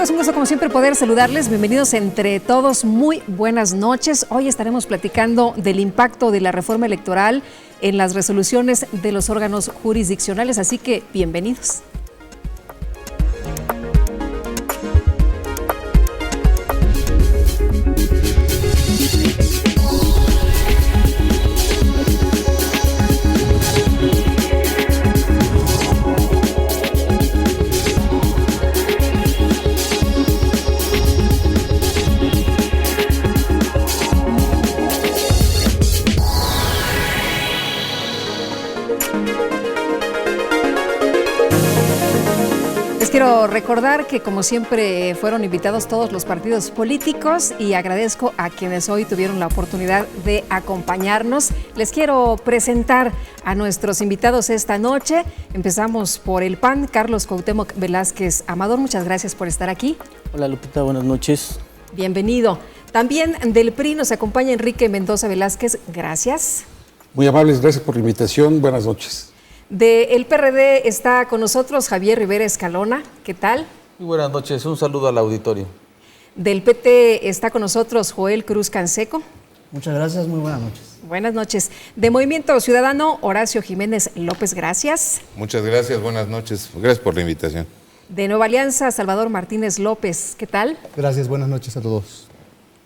Un gusto como siempre poder saludarles, bienvenidos entre todos, muy buenas noches. Hoy estaremos platicando del impacto de la reforma electoral en las resoluciones de los órganos jurisdiccionales, así que bienvenidos. Quiero recordar que como siempre fueron invitados todos los partidos políticos y agradezco a quienes hoy tuvieron la oportunidad de acompañarnos. Les quiero presentar a nuestros invitados esta noche. Empezamos por el PAN, Carlos Cuauhtémoc Velázquez Amador, muchas gracias por estar aquí. Hola Lupita, buenas noches. Bienvenido. También del PRI nos acompaña Enrique Mendoza Velázquez, gracias. Muy amables, gracias por la invitación, buenas noches. Del PRD está con nosotros Javier Rivera Escalona, ¿qué tal? Muy buenas noches, un saludo al auditorio. Del PT está con nosotros Joel Cruz Canseco. Muchas gracias, muy buenas noches. Buenas noches. De Movimiento Ciudadano, Horacio Jiménez López, gracias. Muchas gracias, buenas noches, gracias por la invitación. De Nueva Alianza, Salvador Martínez López, ¿qué tal? Gracias, buenas noches a todos.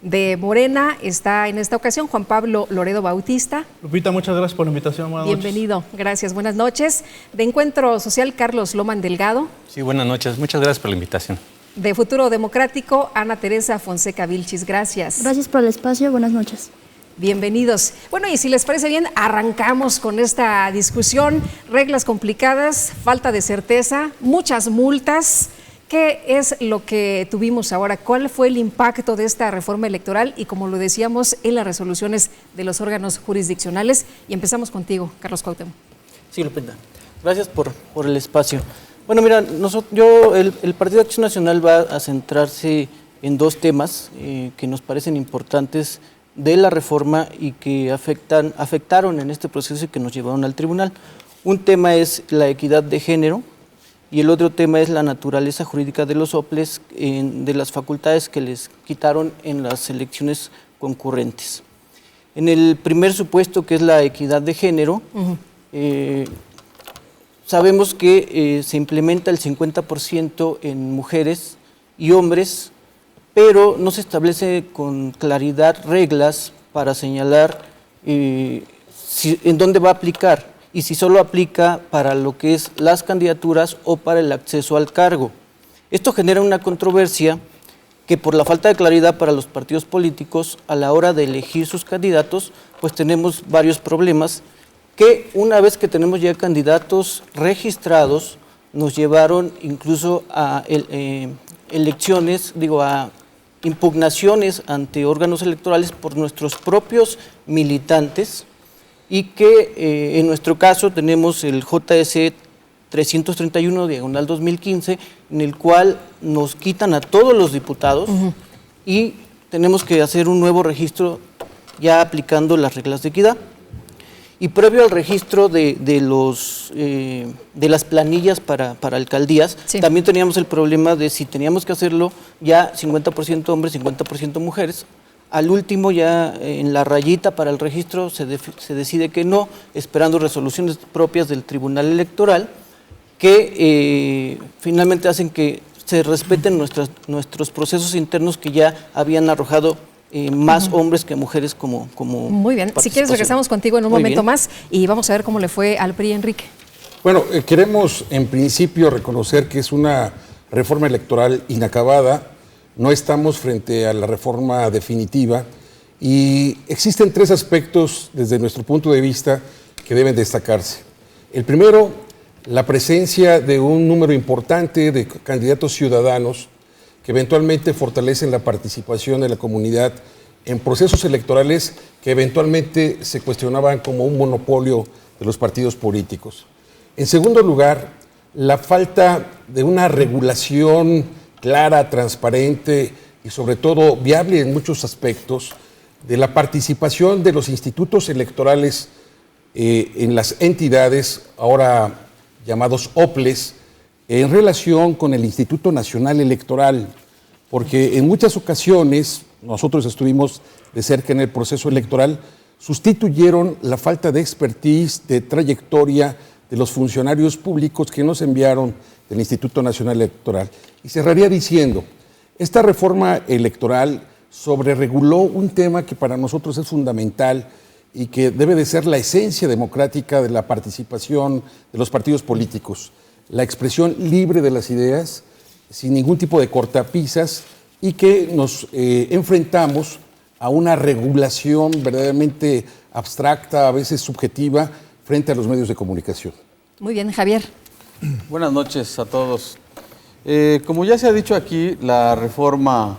De Morena está en esta ocasión Juan Pablo Loredo Bautista. Lupita, muchas gracias por la invitación. Buenas noches. Bienvenido, gracias, buenas noches. De Encuentro Social, Carlos Loman Delgado. Sí, buenas noches, muchas gracias por la invitación. De Futuro Democrático, Ana Teresa Fonseca Vilchis, gracias. Gracias por el espacio, buenas noches. Bienvenidos. Bueno, y si les parece bien, arrancamos con esta discusión. Reglas complicadas, falta de certeza, muchas multas. ¿Qué es lo que tuvimos ahora? ¿Cuál fue el impacto de esta reforma electoral? Y como lo decíamos, en las resoluciones de los órganos jurisdiccionales. Y empezamos contigo, Carlos Cuauhtémoc. Sí, Lupita. Gracias por el espacio. Bueno, mira, el Partido Acción Nacional va a centrarse en dos temas que nos parecen importantes de la reforma y que afectaron en este proceso y que nos llevaron al tribunal. Un tema es la equidad de género, y el otro tema es la naturaleza jurídica de los OPLES, de las facultades que les quitaron en las elecciones concurrentes. En el primer supuesto, que es la equidad de género, sabemos que se implementa el 50% en mujeres y hombres, pero no se establece con claridad reglas para señalar en dónde va a aplicar, y si solo aplica para lo que es las candidaturas o para el acceso al cargo. Esto genera una controversia que, por la falta de claridad para los partidos políticos a la hora de elegir sus candidatos, pues tenemos varios problemas que, una vez que tenemos ya candidatos registrados, nos llevaron incluso a a impugnaciones ante órganos electorales por nuestros propios militantes, y que en nuestro caso tenemos el JS 331/2015, en el cual nos quitan a todos los diputados y tenemos que hacer un nuevo registro ya aplicando las reglas de equidad. Y previo al registro de las planillas para alcaldías, sí, también teníamos el problema de si teníamos que hacerlo ya 50% hombres, 50% mujeres. Al último, ya en la rayita para el registro, se decide que no, esperando resoluciones propias del Tribunal Electoral, que finalmente hacen que se respeten nuestros procesos internos que ya habían arrojado más hombres que mujeres como Muy bien, si quieres regresamos contigo en un momento más y vamos a ver cómo le fue al PRI, Enrique. Bueno, queremos en principio reconocer que es una reforma electoral inacabada. No estamos frente a la reforma definitiva y existen tres aspectos desde nuestro punto de vista que deben destacarse. El primero, la presencia de un número importante de candidatos ciudadanos que eventualmente fortalecen la participación de la comunidad en procesos electorales que eventualmente se cuestionaban como un monopolio de los partidos políticos. En segundo lugar, la falta de una regulación clara, transparente y sobre todo viable en muchos aspectos de la participación de los institutos electorales en las entidades, ahora llamados OPLES, en relación con el Instituto Nacional Electoral, porque en muchas ocasiones, nosotros estuvimos de cerca en el proceso electoral, sustituyeron la falta de expertise, de trayectoria de los funcionarios públicos que nos enviaron del Instituto Nacional Electoral. Y cerraría diciendo, esta reforma electoral sobrereguló un tema que para nosotros es fundamental y que debe de ser la esencia democrática de la participación de los partidos políticos, la expresión libre de las ideas, sin ningún tipo de cortapisas, y que nos enfrentamos a una regulación verdaderamente abstracta, a veces subjetiva, frente a los medios de comunicación. Muy bien, Javier. Buenas noches a todos. Como ya se ha dicho aquí, la reforma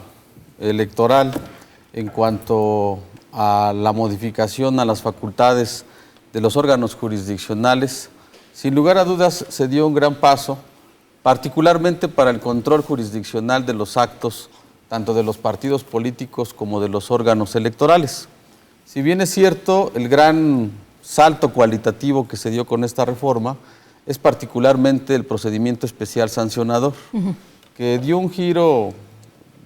electoral en cuanto a la modificación a las facultades de los órganos jurisdiccionales, sin lugar a dudas se dio un gran paso, particularmente para el control jurisdiccional de los actos, tanto de los partidos políticos como de los órganos electorales. Si bien es cierto, el gran salto cualitativo que se dio con esta reforma es particularmente el procedimiento especial sancionador, que dio un giro,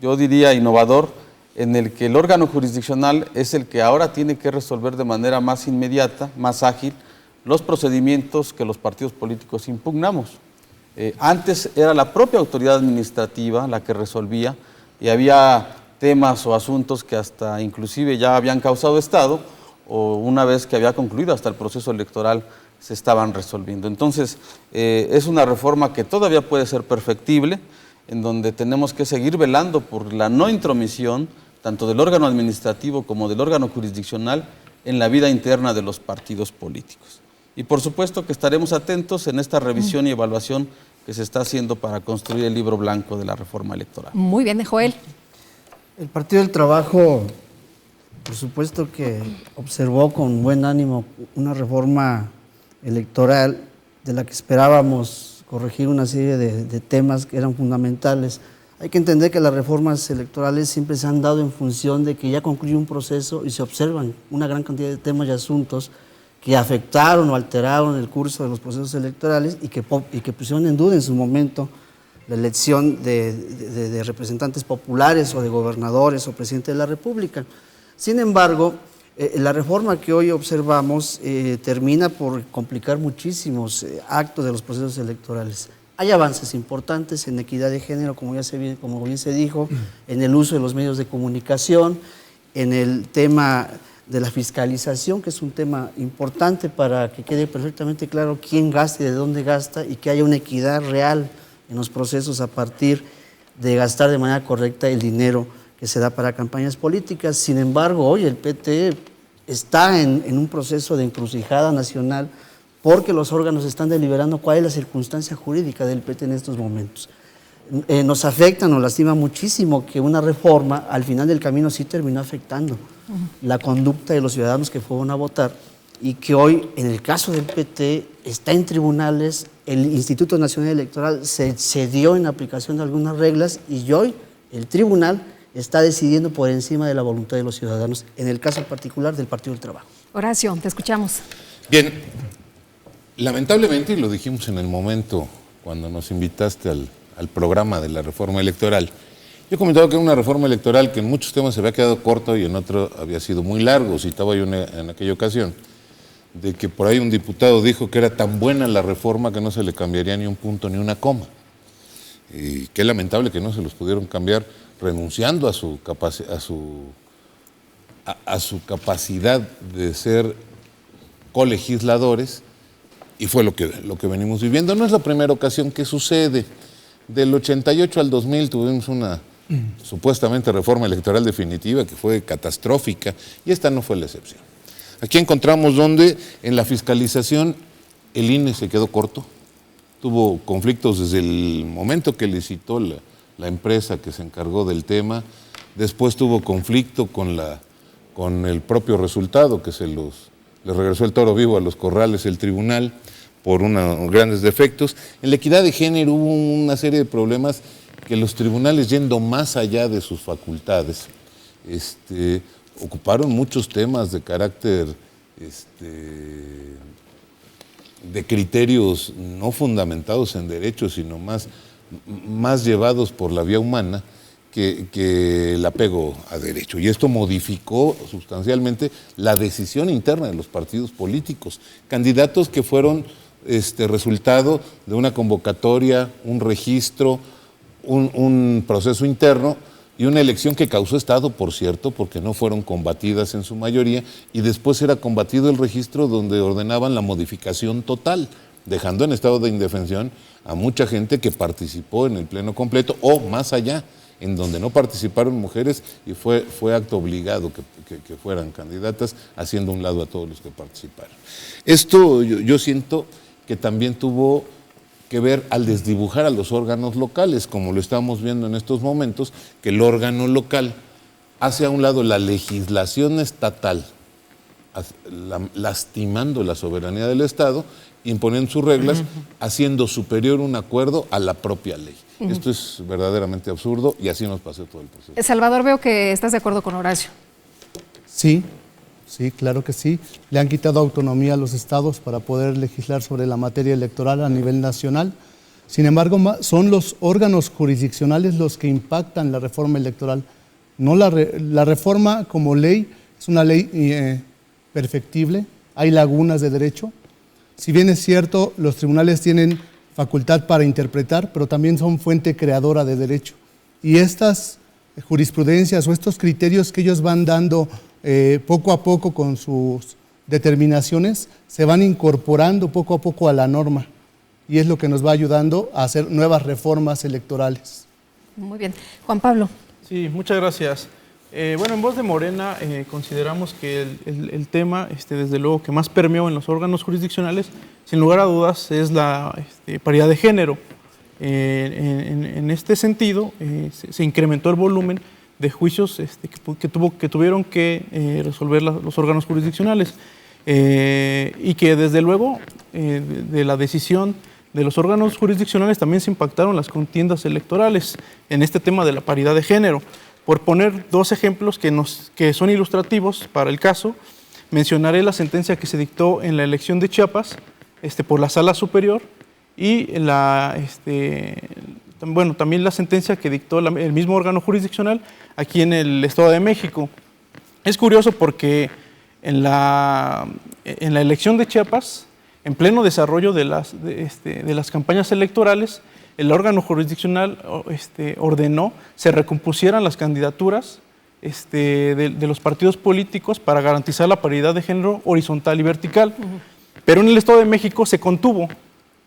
yo diría, innovador, en el que el órgano jurisdiccional es el que ahora tiene que resolver de manera más inmediata, más ágil, los procedimientos que los partidos políticos impugnamos. Antes era la propia autoridad administrativa la que resolvía, y había temas o asuntos que hasta inclusive ya habían causado estado, o una vez que había concluido hasta el proceso electoral se estaban resolviendo. Entonces, es una reforma que todavía puede ser perfectible, en donde tenemos que seguir velando por la no intromisión, tanto del órgano administrativo como del órgano jurisdiccional, en la vida interna de los partidos políticos. Y por supuesto que estaremos atentos en esta revisión y evaluación que se está haciendo para construir el libro blanco de la reforma electoral. Muy bien, Joel. El Partido del Trabajo, por supuesto que observó con buen ánimo una reforma electoral de la que esperábamos corregir una serie de temas que eran fundamentales. Hay que entender que las reformas electorales siempre se han dado en función de que ya concluyó un proceso y se observan una gran cantidad de temas y asuntos que afectaron o alteraron el curso de los procesos electorales y que pusieron en duda en su momento la elección de representantes populares o de gobernadores o presidente de la República. Sin embargo, la reforma que hoy observamos termina por complicar muchísimos actos de los procesos electorales. Hay avances importantes en equidad de género, como bien se dijo, en el uso de los medios de comunicación, en el tema de la fiscalización, que es un tema importante para que quede perfectamente claro quién gasta y de dónde gasta, y que haya una equidad real en los procesos a partir de gastar de manera correcta el dinero que se da para campañas políticas. Sin embargo, hoy el PT está en un proceso de encrucijada nacional porque los órganos están deliberando cuál es la circunstancia jurídica del PT en estos momentos. Nos afecta, nos lastima muchísimo que una reforma al final del camino sí terminó afectando la conducta de los ciudadanos que fueron a votar, y que hoy, en el caso del PT, está en tribunales. El Instituto Nacional Electoral se cedió en aplicación de algunas reglas, y hoy el tribunal está decidiendo por encima de la voluntad de los ciudadanos, en el caso particular del Partido del Trabajo. Horacio, te escuchamos. Bien, lamentablemente, y lo dijimos en el momento cuando nos invitaste al programa de la reforma electoral, yo comentaba que era una reforma electoral que en muchos temas se había quedado corto y en otros había sido muy largo. Citaba yo en aquella ocasión de que por ahí un diputado dijo que era tan buena la reforma que no se le cambiaría ni un punto ni una coma. Y qué lamentable que no se los pudieron cambiar, renunciando a su capacidad de ser colegisladores, y fue lo que venimos viviendo. No es la primera ocasión que sucede. Del 88 al 2000 tuvimos una supuestamente reforma electoral definitiva que fue catastrófica, y esta no fue la excepción. Aquí encontramos donde en la fiscalización el INE se quedó corto, tuvo conflictos desde el momento que licitó la empresa que se encargó del tema, después tuvo conflicto con el propio resultado, que le regresó el toro vivo a los corrales el tribunal por unos grandes defectos. En la equidad de género hubo una serie de problemas que los tribunales, yendo más allá de sus facultades, ocuparon muchos temas de carácter de criterios no fundamentados en derechos, sino más llevados por la vía humana que el apego a derecho. Y esto modificó sustancialmente la decisión interna de los partidos políticos. Candidatos que fueron resultado de una convocatoria, un registro, un proceso interno y una elección que causó Estado, por cierto, porque no fueron combatidas en su mayoría, y después era combatido el registro donde ordenaban la modificación total, dejando en estado de indefensión a mucha gente que participó en el pleno completo o más allá, en donde no participaron mujeres y fue acto obligado que fueran candidatas, haciendo a un lado a todos los que participaron. Esto yo siento que también tuvo que ver al desdibujar a los órganos locales, como lo estamos viendo en estos momentos, que el órgano local hace a un lado la legislación estatal, lastimando la soberanía del Estado, imponiendo sus reglas, haciendo superior un acuerdo a la propia ley. Esto es verdaderamente absurdo y así nos pasó todo el proceso. Salvador, veo que estás de acuerdo con Horacio. Sí, claro que sí. Le han quitado autonomía a los estados para poder legislar sobre la materia electoral a nivel nacional. Sin embargo, son los órganos jurisdiccionales los que impactan la reforma electoral. No la reforma como ley es una ley perfectible, hay lagunas de derecho. Si bien es cierto, los tribunales tienen facultad para interpretar, pero también son fuente creadora de derecho. Y estas jurisprudencias o estos criterios que ellos van dando poco a poco con sus determinaciones, se van incorporando poco a poco a la norma. Y es lo que nos va ayudando a hacer nuevas reformas electorales. Muy bien. Juan Pablo. Sí, muchas gracias. Bueno, en Voz de Morena consideramos que el tema, desde luego, que más permeó en los órganos jurisdiccionales, sin lugar a dudas, es la paridad de género. En este sentido, se incrementó el volumen de juicios que tuvieron que resolver los órganos jurisdiccionales y que, desde luego, de la decisión de los órganos jurisdiccionales también se impactaron las contiendas electorales en este tema de la paridad de género. Por poner dos ejemplos que son ilustrativos para el caso, mencionaré la sentencia que se dictó en la elección de Chiapas por la Sala Superior y también la sentencia que dictó el mismo órgano jurisdiccional aquí en el Estado de México. Es curioso porque en la elección de Chiapas, en pleno desarrollo de las campañas electorales, el órgano jurisdiccional ordenó se recompusieran las candidaturas de los partidos políticos para garantizar la paridad de género horizontal y vertical. Pero en el Estado de México se contuvo.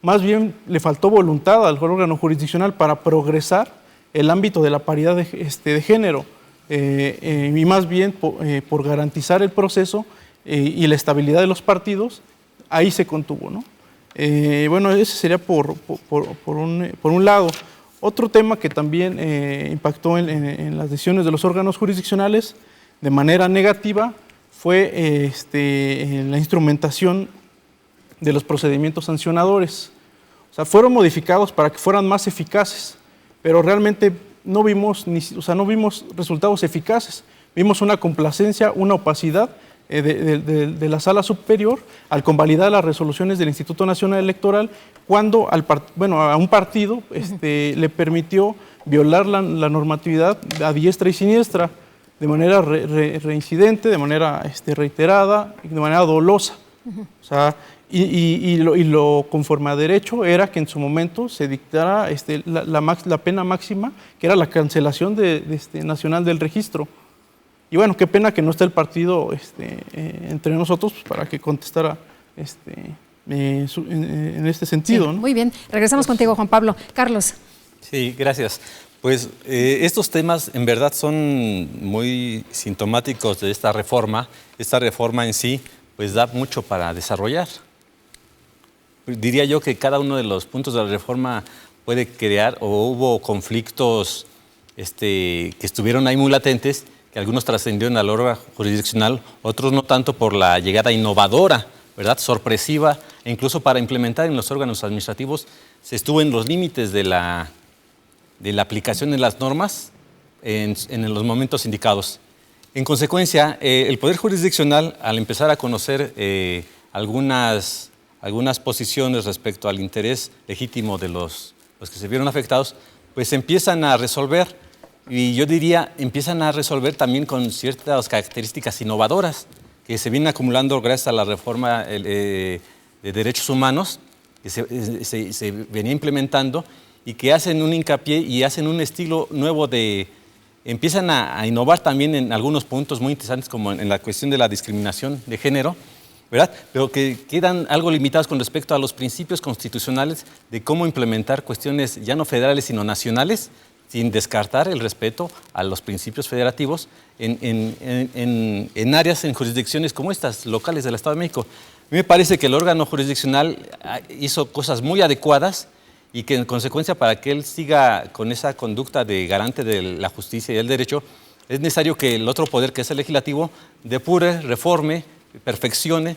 Más bien le faltó voluntad al órgano jurisdiccional para progresar el ámbito de la paridad de género y más bien por garantizar el proceso y la estabilidad de los partidos, ahí se contuvo, ¿no? Bueno, ese sería por un lado. Otro tema que también impactó en las decisiones de los órganos jurisdiccionales de manera negativa fue la instrumentación de los procedimientos sancionadores. O sea, fueron modificados para que fueran más eficaces, pero realmente no vimos resultados eficaces. Vimos una complacencia, una opacidad de la Sala Superior al convalidar las resoluciones del Instituto Nacional Electoral cuando a un partido le permitió violar la normatividad a diestra y siniestra, de manera reincidente, de manera reiterada, de manera dolosa. O sea, y lo conforme a derecho era que en su momento se dictara la pena máxima, que era la cancelación nacional del registro. Y bueno, qué pena que no esté el partido entre nosotros para que contestara en este sentido, Sí, ¿no? Muy bien, regresamos contigo, Juan Pablo. Carlos. Sí, gracias. Pues estos temas en verdad son muy sintomáticos de esta reforma. Esta reforma en sí pues da mucho para desarrollar. Diría yo que cada uno de los puntos de la reforma puede crear o hubo conflictos que estuvieron ahí muy latentes, que algunos trascendieron al órgano jurisdiccional, otros no tanto por la llegada innovadora, ¿verdad? Sorpresiva, e incluso para implementar en los órganos administrativos se estuvo en los límites de la aplicación de las normas en los momentos indicados. En consecuencia, el Poder Jurisdiccional, al empezar a conocer algunas algunas posiciones respecto al interés legítimo de los que se vieron afectados, pues empiezan a resolver, y yo diría, empiezan a resolver también con ciertas características innovadoras que se vienen acumulando gracias a la reforma de derechos humanos que se venía implementando y que hacen un hincapié y hacen un estilo nuevo empiezan a innovar también en algunos puntos muy interesantes, como en la cuestión de la discriminación de género, ¿verdad? Pero que quedan algo limitados con respecto a los principios constitucionales de cómo implementar cuestiones ya no federales, sino nacionales, sin descartar el respeto a los principios federativos en áreas, en jurisdicciones como estas, locales del Estado de México. A mí me parece que el órgano jurisdiccional hizo cosas muy adecuadas y que en consecuencia, para que él siga con esa conducta de garante de la justicia y del derecho, es necesario que el otro poder, que es el legislativo, depure, reforme, perfeccione,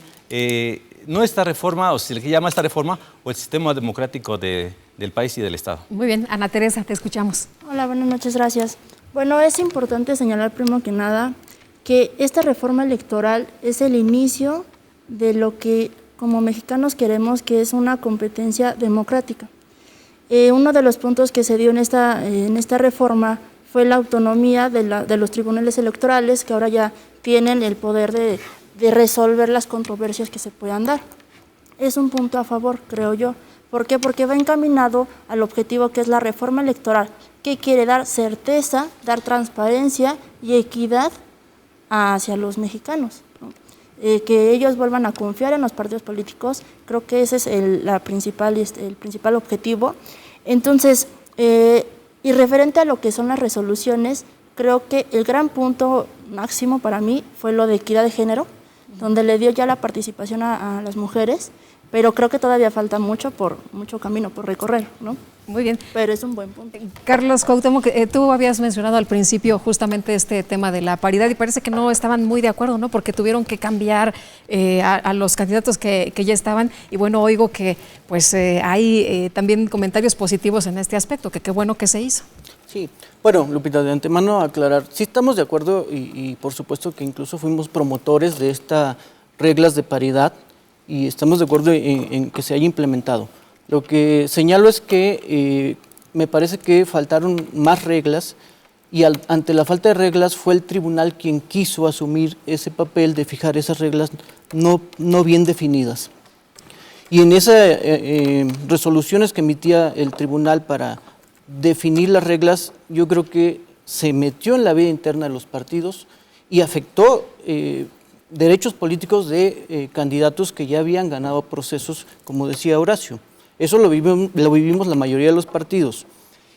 no esta reforma, o si le llama esta reforma, o el sistema democrático del país y del Estado. Muy bien, Ana Teresa, te escuchamos. Hola, buenas noches, gracias. Bueno, es importante señalar primero que nada que esta reforma electoral es el inicio de lo que como mexicanos queremos, que es una competencia democrática. Uno de los puntos que se dio en esta reforma fue la autonomía de los tribunales electorales, que ahora ya tienen el poder de resolver las controversias que se puedan dar. Es un punto a favor, creo yo. ¿Por qué? Porque va encaminado al objetivo que es la reforma electoral, que quiere dar certeza, dar transparencia y equidad hacia los mexicanos, ¿no? Que ellos vuelvan a confiar en los partidos políticos, creo que ese es el principal objetivo. Entonces, y referente a lo que son las resoluciones, creo que el gran punto máximo para mí fue lo de equidad de género, donde le dio ya la participación a las mujeres, pero creo que todavía falta mucho camino por recorrer, ¿no? Muy bien. Pero es un buen punto. Carlos Cuauhtémoc, tú habías mencionado al principio justamente este tema de la paridad y parece que no estaban muy de acuerdo, ¿no? Porque tuvieron que cambiar a los candidatos que ya estaban, y bueno, oigo que pues hay también comentarios positivos en este aspecto, que qué bueno que se hizo. Sí, bueno, Lupita, de antemano aclarar, sí estamos de acuerdo y por supuesto que incluso fuimos promotores de estas reglas de paridad y estamos de acuerdo en que se haya implementado. Lo que señalo es que me parece que faltaron más reglas y ante la falta de reglas fue el tribunal quien quiso asumir ese papel de fijar esas reglas no bien definidas. Y en esas resoluciones que emitía el tribunal para definir las reglas, yo creo que se metió en la vida interna de los partidos y afectó derechos políticos de candidatos que ya habían ganado procesos, como decía Horacio. Eso lo vivimos la mayoría de los partidos.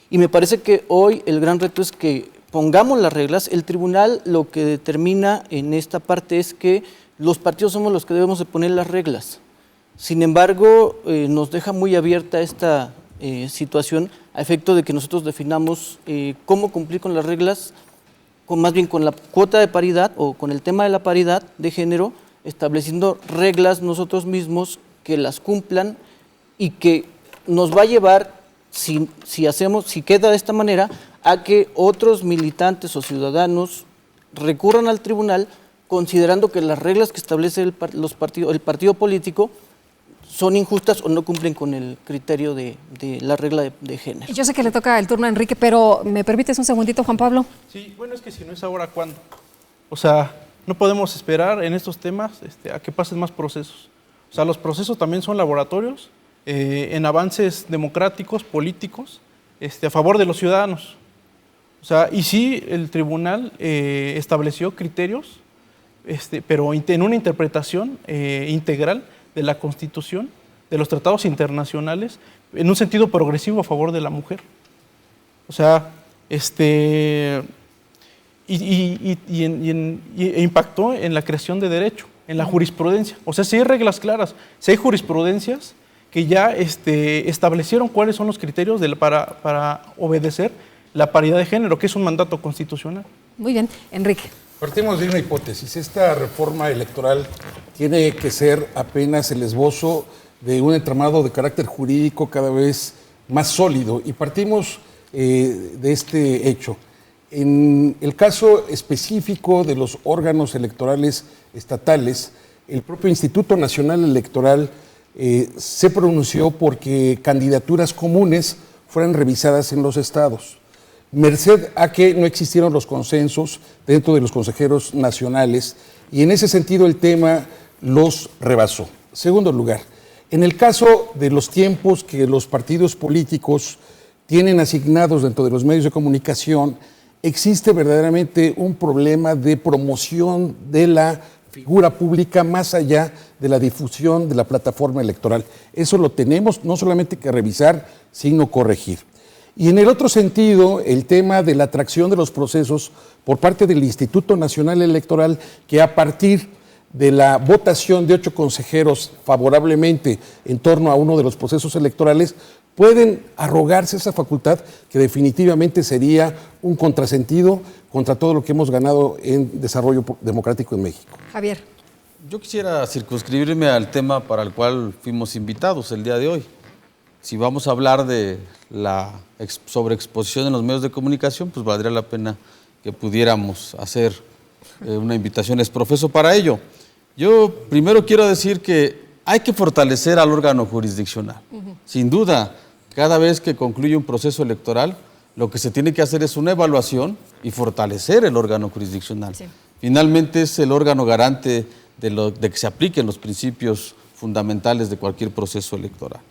Y me parece que hoy el gran reto es que pongamos las reglas. El tribunal lo que determina en esta parte es que los partidos somos los que debemos de poner las reglas. Sin embargo, nos deja muy abierta esta situación a efecto de que nosotros definamos cómo cumplir con las reglas, más bien con la cuota de paridad o con el tema de la paridad de género, estableciendo reglas nosotros mismos que las cumplan y que nos va a llevar, si queda de esta manera, a que otros militantes o ciudadanos recurran al tribunal considerando que las reglas que establece el partido político son injustas o no cumplen con el criterio de la regla de género. Yo sé que le toca el turno a Enrique, pero ¿me permites un segundito, Juan Pablo? Sí, bueno, es que si no es ahora, ¿cuándo? O sea, no podemos esperar en estos temas a que pasen más procesos. O sea, los procesos también son laboratorios en avances democráticos, políticos, a favor de los ciudadanos. O sea, y sí, el tribunal estableció criterios, pero en una interpretación integral de la Constitución, de los tratados internacionales, en un sentido progresivo a favor de la mujer. O sea, impactó en la creación de derecho, en la jurisprudencia. O sea, si hay reglas claras, si hay jurisprudencias que ya establecieron cuáles son los criterios para obedecer la paridad de género, que es un mandato constitucional. Muy bien, Enrique. Partimos de una hipótesis. Esta reforma electoral tiene que ser apenas el esbozo de un entramado de carácter jurídico cada vez más sólido y partimos de este hecho. En el caso específico de los órganos electorales estatales, el propio Instituto Nacional Electoral se pronunció porque candidaturas comunes fueran revisadas en los estados, merced a que no existieron los consensos dentro de los consejeros nacionales, y en ese sentido el tema los rebasó. Segundo lugar, en el caso de los tiempos que los partidos políticos tienen asignados dentro de los medios de comunicación, existe verdaderamente un problema de promoción de la figura pública más allá de la difusión de la plataforma electoral. Eso lo tenemos no solamente que revisar, sino corregir. Y en el otro sentido, el tema de la atracción de los procesos por parte del Instituto Nacional Electoral, que a partir de la votación de 8 consejeros favorablemente en torno a uno de los procesos electorales, pueden arrogarse esa facultad que definitivamente sería un contrasentido contra todo lo que hemos ganado en desarrollo democrático en México. Javier. Yo quisiera circunscribirme al tema para el cual fuimos invitados el día de hoy. Si vamos a hablar de la sobreexposición en los medios de comunicación, pues valdría la pena que pudiéramos hacer una invitación exprofeso para ello. Yo primero quiero decir que hay que fortalecer al órgano jurisdiccional. Sin duda, cada vez que concluye un proceso electoral, lo que se tiene que hacer es una evaluación y fortalecer el órgano jurisdiccional. Sí. Finalmente es el órgano garante de que se apliquen los principios fundamentales de cualquier proceso electoral.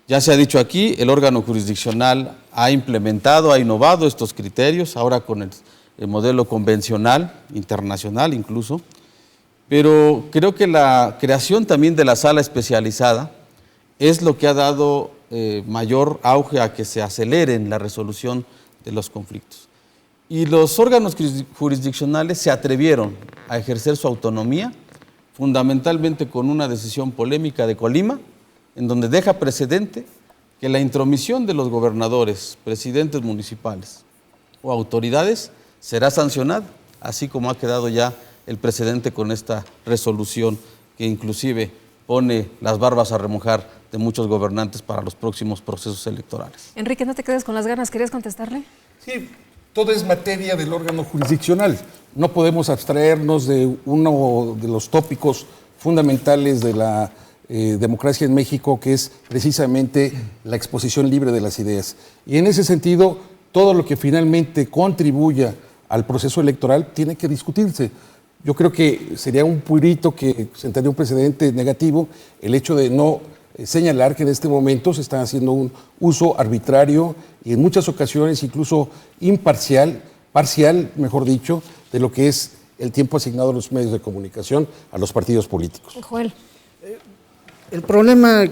Ya se ha dicho aquí, el órgano jurisdiccional ha implementado, ha innovado estos criterios, ahora con el modelo convencional, internacional incluso, pero creo que la creación también de la sala especializada es lo que ha dado mayor auge a que se aceleren la resolución de los conflictos. Y los órganos jurisdiccionales se atrevieron a ejercer su autonomía, fundamentalmente con una decisión polémica de Colima, en donde deja precedente que la intromisión de los gobernadores, presidentes municipales o autoridades será sancionada, así como ha quedado ya el precedente con esta resolución que inclusive pone las barbas a remojar de muchos gobernantes para los próximos procesos electorales. Enrique, no te quedes con las ganas, ¿querías contestarle? Sí, todo es materia del órgano jurisdiccional. No podemos abstraernos de uno de los tópicos fundamentales de la democracia en México, que es precisamente la exposición libre de las ideas. Y en ese sentido, todo lo que finalmente contribuya al proceso electoral tiene que discutirse. Yo creo que sería un purito que sentaría un precedente negativo el hecho de no señalar que en este momento se está haciendo un uso arbitrario y en muchas ocasiones incluso imparcial, parcial, mejor dicho, de lo que es el tiempo asignado a los medios de comunicación, a los partidos políticos. Joel. El problema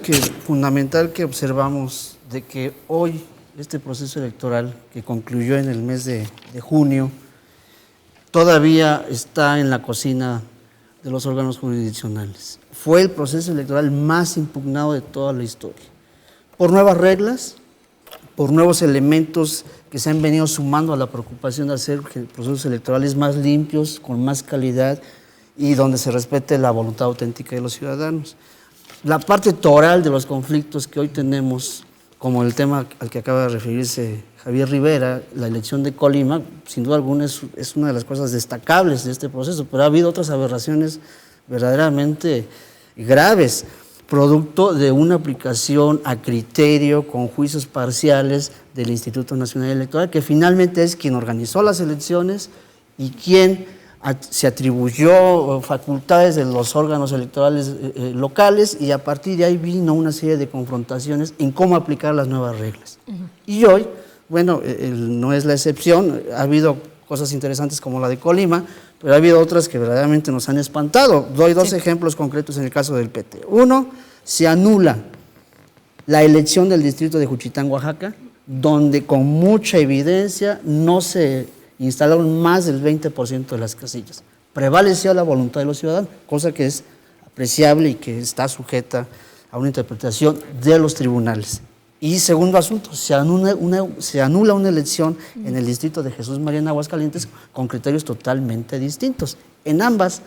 fundamental que observamos de que hoy este proceso electoral que concluyó en el mes de junio todavía está en la cocina de los órganos jurisdiccionales. Fue el proceso electoral más impugnado de toda la historia. Por nuevas reglas, por nuevos elementos que se han venido sumando a la preocupación de hacer que procesos electorales más limpios, con más calidad y donde se respete la voluntad auténtica de los ciudadanos. La parte toral de los conflictos que hoy tenemos, como el tema al que acaba de referirse Javier Rivera, la elección de Colima, sin duda alguna es una de las cosas destacables de este proceso, pero ha habido otras aberraciones verdaderamente graves, producto de una aplicación a criterio con juicios parciales del Instituto Nacional Electoral, que finalmente es quien organizó las elecciones y quien se atribuyó facultades de los órganos electorales locales, y a partir de ahí vino una serie de confrontaciones en cómo aplicar las nuevas reglas. Y hoy, bueno, no es la excepción, ha habido cosas interesantes como la de Colima, pero ha habido otras que verdaderamente nos han espantado. Doy dos ejemplos concretos en el caso del PT. Uno, se anula la elección del distrito de Juchitán, Oaxaca, donde con mucha evidencia no se instalaron más del 20% de las casillas. Prevaleció la voluntad de los ciudadanos, cosa que es apreciable y que está sujeta a una interpretación de los tribunales. Y segundo asunto, se anula una elección en el distrito de Jesús María en Aguascalientes con criterios totalmente distintos. En ambas,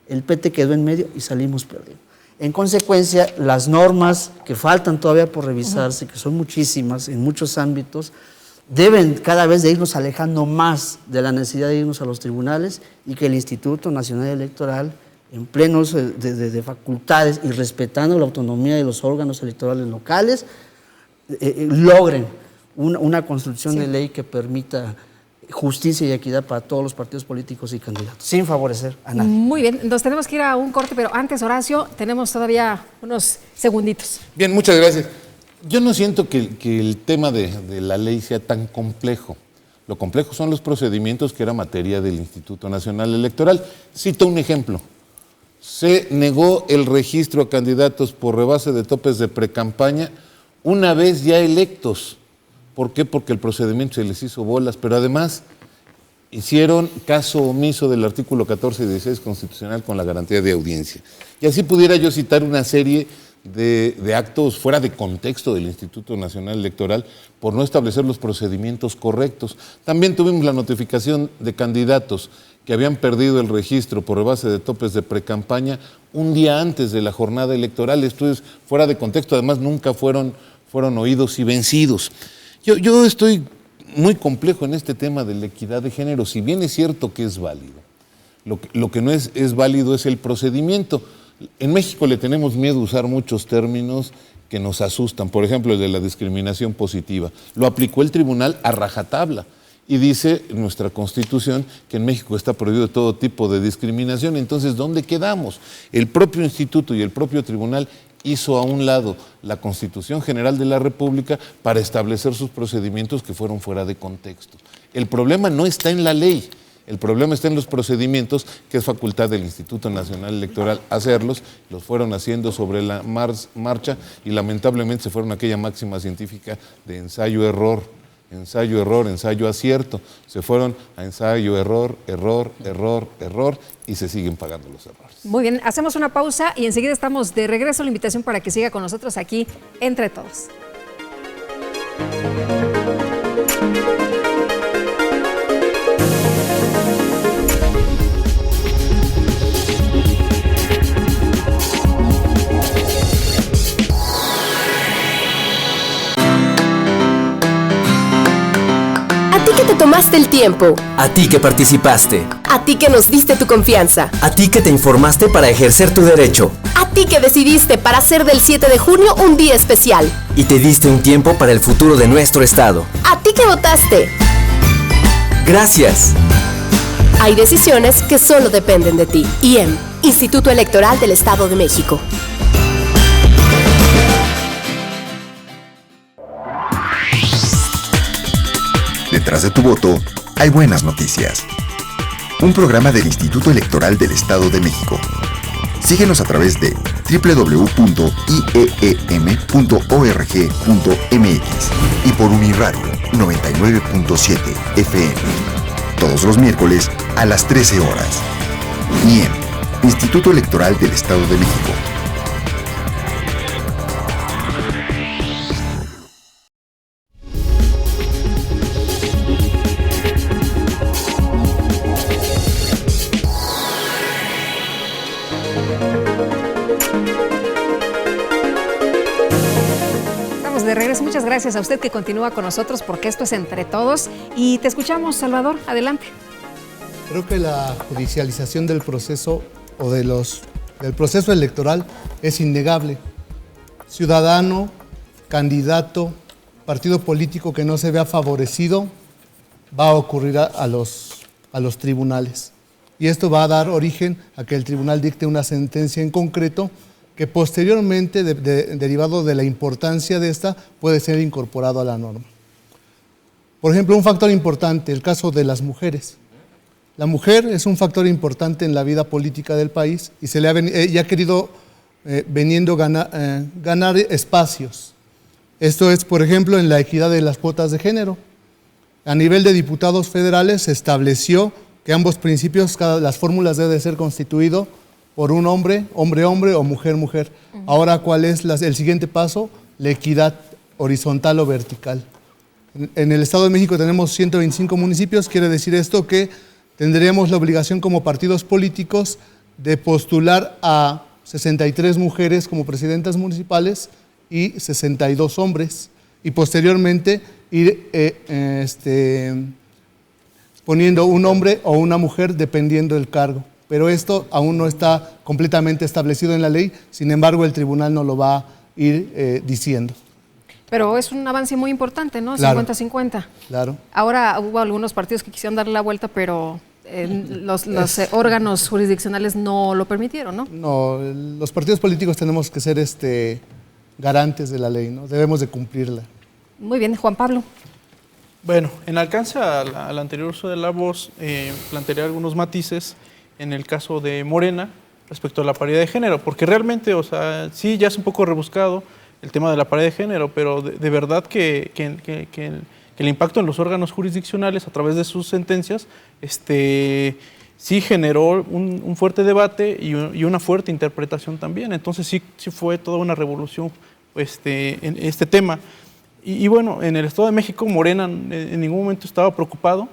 el PT quedó en medio y salimos perdiendo. En consecuencia, las normas que faltan todavía por revisarse, que son muchísimas en muchos ámbitos, deben cada vez de irnos alejando más de la necesidad de irnos a los tribunales y que el Instituto Nacional Electoral en pleno uso de facultades y respetando la autonomía de los órganos electorales locales, logren una construcción de ley que permita justicia y equidad para todos los partidos políticos y candidatos, sin favorecer a nadie. Muy bien, nos tenemos que ir a un corte, pero antes, Horacio, tenemos todavía unos segunditos. Bien, muchas gracias. Yo no siento que el tema de la ley sea tan complejo. Lo complejo son los procedimientos que era materia del Instituto Nacional Electoral. Cito un ejemplo. Se negó el registro a candidatos por rebase de topes de precampaña una vez ya electos. ¿Por qué? Porque el procedimiento se les hizo bolas, pero además hicieron caso omiso del artículo 14 y 16 constitucional con la garantía de audiencia. Y así pudiera yo citar una serie de actos fuera de contexto del Instituto Nacional Electoral por no establecer los procedimientos correctos. También tuvimos la notificación de candidatos que habían perdido el registro por rebase de topes de precampaña un día antes de la jornada electoral. Esto es fuera de contexto, además nunca fueron oídos y vencidos. Yo estoy muy complejo en este tema de la equidad de género, si bien es cierto que es válido. Lo que no es válido es el procedimiento. En México le tenemos miedo a usar muchos términos que nos asustan. Por ejemplo, el de la discriminación positiva. Lo aplicó el tribunal a rajatabla y dice nuestra Constitución que en México está prohibido todo tipo de discriminación. Entonces, ¿dónde quedamos? El propio instituto y el propio tribunal hizo a un lado la Constitución General de la República para establecer sus procedimientos que fueron fuera de contexto. El problema no está en la ley. El problema está en los procedimientos, que es facultad del Instituto Nacional Electoral hacerlos. Los fueron haciendo sobre la marcha y lamentablemente se fueron a aquella máxima científica de ensayo-error, ensayo-error, ensayo-acierto. Se fueron a ensayo-error, error, error, error y se siguen pagando los errores. Muy bien, hacemos una pausa y enseguida estamos de regreso. La invitación para que siga con nosotros aquí Entre Todos. A ti que te tomaste el tiempo. A ti que participaste. A ti que nos diste tu confianza. A ti que te informaste para ejercer tu derecho. A ti que decidiste para hacer del 7 de junio un día especial. Y te diste un tiempo para el futuro de nuestro estado. A ti que votaste. Gracias. Hay decisiones que solo dependen de ti. IEM, Instituto Electoral del Estado de México. Detrás de tu voto hay buenas noticias. Un programa del Instituto Electoral del Estado de México. Síguenos a través de www.ieem.org.mx y por Uniradio 99.7 FM. Todos los miércoles a las 13 horas. IEM, Instituto Electoral del Estado de México. De regreso, muchas gracias a usted que continúa con nosotros porque esto es Entre Todos y te escuchamos, Salvador, adelante. Creo que la judicialización del proceso o del proceso electoral es innegable. Ciudadano, candidato, partido político que no se vea favorecido va a ocurrir a los tribunales. Y esto va a dar origen a que el tribunal dicte una sentencia en concreto que posteriormente, derivado de la importancia de esta, puede ser incorporado a la norma. Por ejemplo, un factor importante, el caso de las mujeres. La mujer es un factor importante en la vida política del país y se le ha querido ganar espacios. Esto es, por ejemplo, en la equidad de las cuotas de género. A nivel de diputados federales se estableció que ambos principios, las fórmulas deben ser constituido por un hombre, hombre-hombre o mujer-mujer. Ahora, ¿cuál es el siguiente paso? La equidad horizontal o vertical. En el Estado de México tenemos 125 municipios, quiere decir esto que tendríamos la obligación como partidos políticos de postular a 63 mujeres como presidentas municipales y 62 hombres, y posteriormente ir poniendo un hombre o una mujer dependiendo del cargo. pero esto aún no está completamente establecido en la ley, sin embargo el tribunal no lo va a ir diciendo. Pero es un avance muy importante, ¿no? Claro. 50-50. Claro. Ahora hubo algunos partidos que quisieron darle la vuelta, pero los órganos jurisdiccionales no lo permitieron, ¿no? No, los partidos políticos tenemos que ser garantes de la ley, ¿no? Debemos de cumplirla. Muy bien, Juan Pablo. Bueno, en alcance al anterior uso de la voz, plantearé algunos matices en el caso de Morena respecto a la paridad de género, porque realmente, o sea, sí, ya es un poco rebuscado el tema de la paridad de género, pero de verdad que el impacto en los órganos jurisdiccionales a través de sus sentencias sí generó un fuerte debate y una fuerte interpretación también. Entonces sí fue toda una revolución en este tema. Y bueno, en el Estado de México, Morena en ningún momento estaba preocupado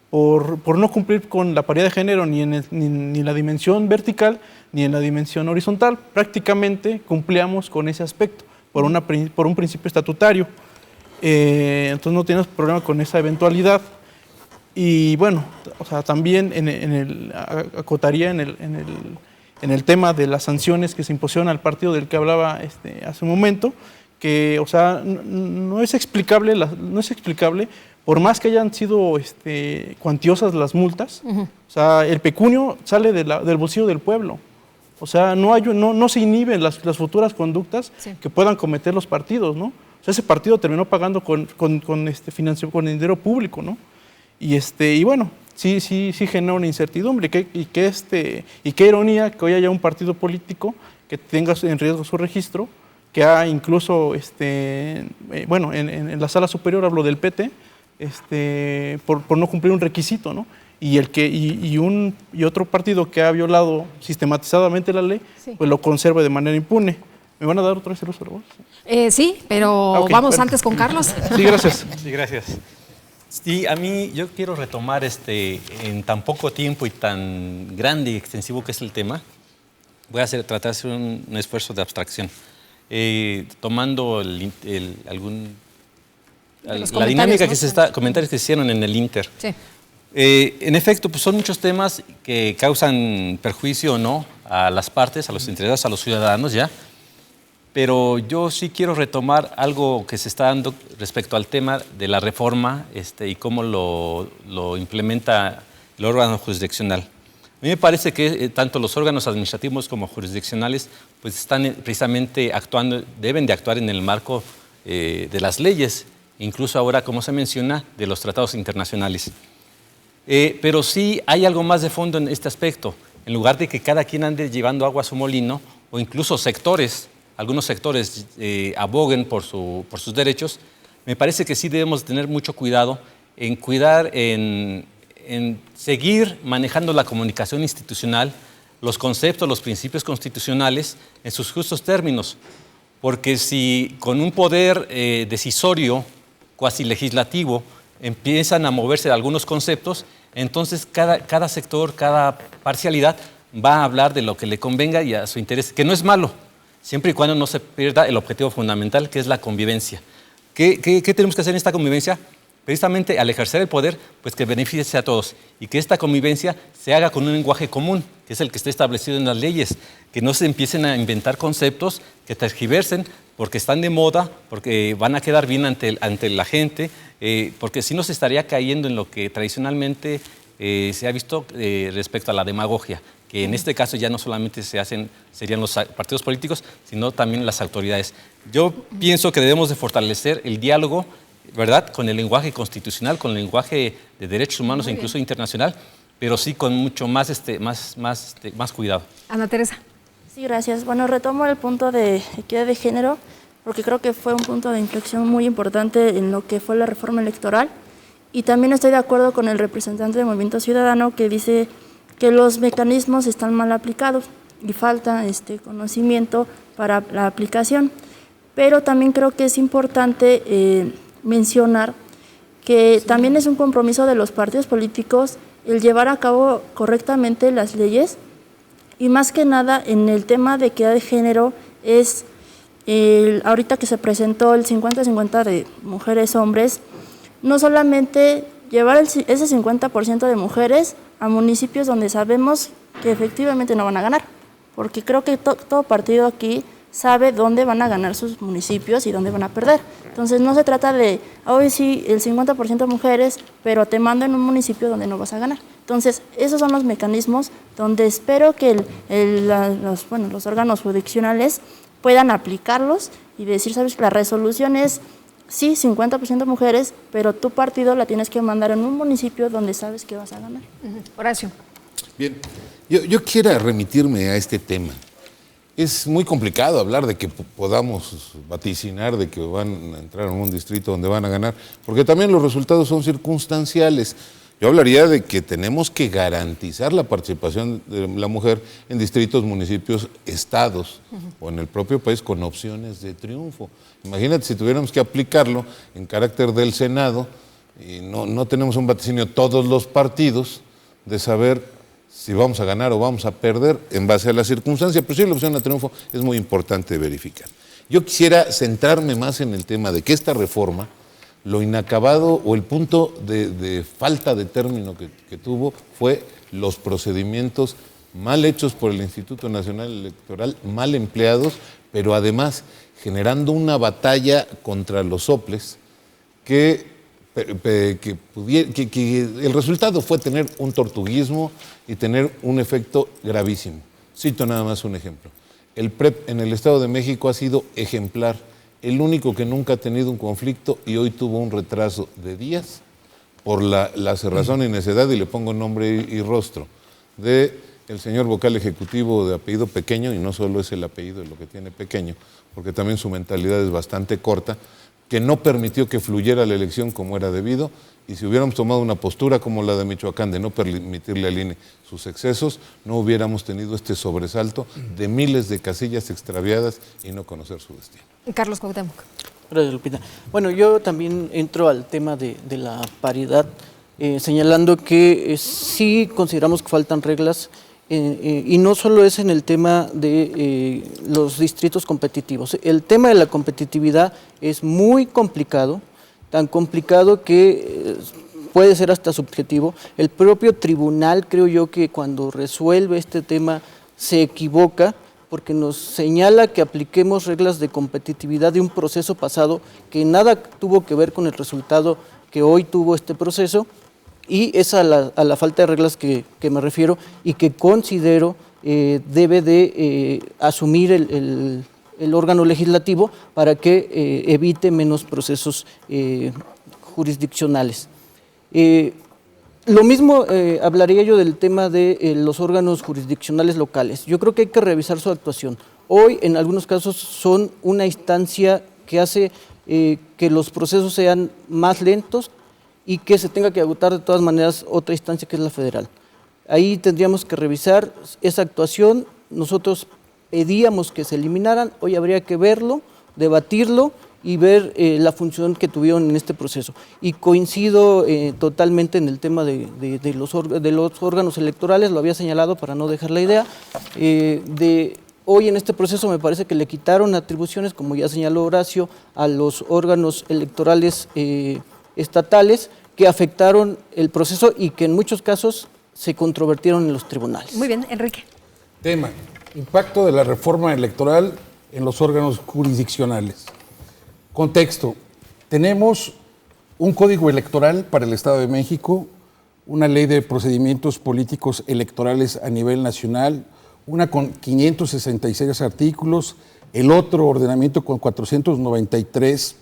por no cumplir con la paridad de género ni en la dimensión vertical ni en la dimensión horizontal. Prácticamente cumplíamos con ese aspecto por un principio estatutario. Entonces no tienes problema con esa eventualidad. Y bueno, o sea, también acotaría en el tema de las sanciones que se impusieron al partido del que hablaba hace un momento, que, o sea, no es explicable por más que hayan sido cuantiosas las multas. O sea, el pecunio sale del bolsillo del pueblo. O sea, no se inhiben las futuras conductas que puedan cometer los partidos, ¿no? O sea, ese partido terminó pagando con dinero público, ¿no? Y bueno, sí genera una incertidumbre. Y qué ironía que hoy haya un partido político que tenga en riesgo su registro, que ha incluso, bueno, en la sala superior hablo del PT, por no cumplir un requisito, ¿no? Y otro partido que ha violado sistematizadamente la ley, pues lo conserva de manera impune. ¿Me van a dar otra vez el uso de la voz? Sí, pero Okay, vamos bueno. antes con Carlos. Sí, gracias. Sí, gracias. Sí, a mí yo quiero retomar en tan poco tiempo y tan grande y extensivo que es el tema, voy a tratar de hacer un esfuerzo de abstracción. Tomando la dinámica ¿no? Comentarios que se hicieron en el Inter. Sí. En efecto, pues son muchos temas que causan perjuicio o no a las partes, a los interesados, a los ciudadanos ya. Pero yo sí quiero retomar algo que se está dando respecto al tema de la reforma y cómo lo implementa el órgano jurisdiccional. A mí me parece que tanto los órganos administrativos como jurisdiccionales pues están precisamente deben de actuar en el marco de las leyes, incluso ahora, como se menciona, de los tratados internacionales. Pero sí hay algo más de fondo en este aspecto. En lugar de que cada quien ande llevando agua a su molino, o incluso algunos sectores aboguen por sus derechos, me parece que sí debemos tener mucho cuidado en seguir manejando la comunicación institucional, los conceptos, los principios constitucionales en sus justos términos. Porque si con un poder decisorio, cuasi legislativo, empiezan a moverse algunos conceptos, entonces cada sector, cada parcialidad va a hablar de lo que le convenga y a su interés, que no es malo, siempre y cuando no se pierda el objetivo fundamental, que es la convivencia. ¿Qué tenemos que hacer en esta convivencia? Precisamente al ejercer el poder, pues que beneficie a todos y que esta convivencia se haga con un lenguaje común, que es el que está establecido en las leyes, que no se empiecen a inventar conceptos que tergiversen porque están de moda, porque van a quedar bien ante la gente, porque si no se estaría cayendo en lo que tradicionalmente se ha visto respecto a la demagogia, que en este caso ya no solamente serían los partidos políticos, sino también las autoridades. Yo pienso que debemos de fortalecer el diálogo, ¿verdad?, con el lenguaje constitucional, con el lenguaje de derechos humanos e incluso internacional, pero sí con mucho más cuidado. Ana Teresa. Sí, gracias. Bueno, retomo el punto de equidad de género, porque creo que fue un punto de inflexión muy importante en lo que fue la reforma electoral. Y también estoy de acuerdo con el representante del Movimiento Ciudadano que dice que los mecanismos están mal aplicados y falta conocimiento para la aplicación. Pero también creo que es importante mencionar que también es un compromiso de los partidos políticos el llevar a cabo correctamente las leyes, y más que nada en el tema de equidad de género es ahorita que se presentó el 50-50 de mujeres-hombres, no solamente llevar ese 50% de mujeres a municipios donde sabemos que efectivamente no van a ganar, porque creo que todo partido aquí sabe dónde van a ganar sus municipios y dónde van a perder. Entonces no se trata de, hoy sí, el 50% mujeres, pero te mando en un municipio donde no vas a ganar. Entonces esos son los mecanismos donde espero que los órganos jurisdiccionales puedan aplicarlos y decir, sabes, la resolución es, sí, 50% mujeres, pero tu partido la tienes que mandar en un municipio donde sabes que vas a ganar. Horacio. Bien, yo quiero remitirme a este tema. Es muy complicado hablar de que podamos vaticinar de que van a entrar en un distrito donde van a ganar, porque también los resultados son circunstanciales. Yo hablaría de que tenemos que garantizar la participación de la mujer en distritos, municipios, estados o en el propio país con opciones de triunfo. Imagínate si tuviéramos que aplicarlo en carácter del Senado y no tenemos un vaticinio todos los partidos de saber si vamos a ganar o vamos a perder en base a la circunstancia, pero sí la opción de triunfo es muy importante verificar. Yo quisiera centrarme más en el tema de que esta reforma, lo inacabado o el punto de falta de término que tuvo fue los procedimientos mal hechos por el Instituto Nacional Electoral, mal empleados, pero además generando una batalla contra los soples que el resultado fue tener un tortuguismo y tener un efecto gravísimo. Cito nada más un ejemplo. El PREP en el Estado de México ha sido ejemplar, el único que nunca ha tenido un conflicto y hoy tuvo un retraso de días por la cerrazón y necedad, y le pongo nombre y rostro, de el señor vocal ejecutivo de apellido Pequeño, y no solo es el apellido de lo que tiene Pequeño, porque también su mentalidad es bastante corta, que no permitió que fluyera la elección como era debido, y si hubiéramos tomado una postura como la de Michoacán de no permitirle al INE sus excesos, no hubiéramos tenido este sobresalto de miles de casillas extraviadas y no conocer su destino. Carlos Cuauhtémoc. Gracias, Lupita. Bueno, yo también entro al tema de la paridad, señalando que sí consideramos que faltan reglas, y no solo es en el tema de los distritos competitivos. El tema de la competitividad es muy complicado, tan complicado que puede ser hasta subjetivo. El propio tribunal, creo yo, que cuando resuelve este tema se equivoca, porque nos señala que apliquemos reglas de competitividad de un proceso pasado que nada tuvo que ver con el resultado que hoy tuvo este proceso, y es a la falta de reglas que me refiero y que considero debe de asumir el órgano legislativo para que evite menos procesos jurisdiccionales. Lo mismo hablaría yo del tema de los órganos jurisdiccionales locales. Yo creo que hay que revisar su actuación. Hoy, en algunos casos, son una instancia que hace que los procesos sean más lentos y que se tenga que agotar de todas maneras otra instancia que es la federal. Ahí tendríamos que revisar esa actuación. Nosotros pedíamos que se eliminaran, hoy habría que verlo, debatirlo y ver la función que tuvieron en este proceso. Y coincido totalmente en el tema de los órganos electorales, lo había señalado para no dejar la idea. Hoy en este proceso me parece que le quitaron atribuciones, como ya señaló Horacio, a los órganos electorales estatales que afectaron el proceso y que en muchos casos se controvertieron en los tribunales. Muy bien, Enrique. Tema, impacto de la reforma electoral en los órganos jurisdiccionales. Contexto, tenemos un código electoral para el Estado de México, una ley de procedimientos políticos electorales a nivel nacional, una con 566 artículos, el otro ordenamiento con 493,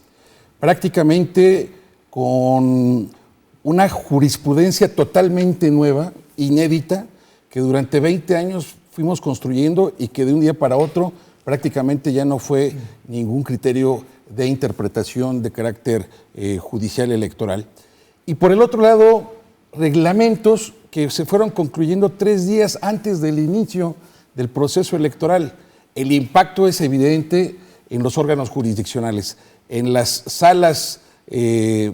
prácticamente con una jurisprudencia totalmente nueva, inédita, que durante 20 años fuimos construyendo y que de un día para otro prácticamente ya no fue ningún criterio de interpretación de carácter judicial electoral. Y por el otro lado, reglamentos que se fueron concluyendo 3 días antes del inicio del proceso electoral. El impacto es evidente en los órganos jurisdiccionales, en las salas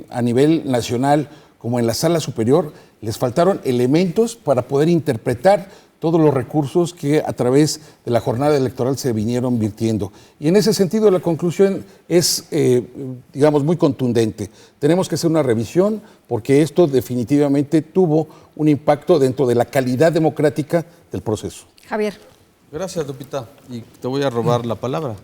a nivel nacional como en la sala superior, les faltaron elementos para poder interpretar todos los recursos que a través de la jornada electoral se vinieron virtiendo. Y en ese sentido la conclusión es, digamos, muy contundente. Tenemos que hacer una revisión porque esto definitivamente tuvo un impacto dentro de la calidad democrática del proceso. Javier. Gracias, Lupita. Y te voy a robar la palabra.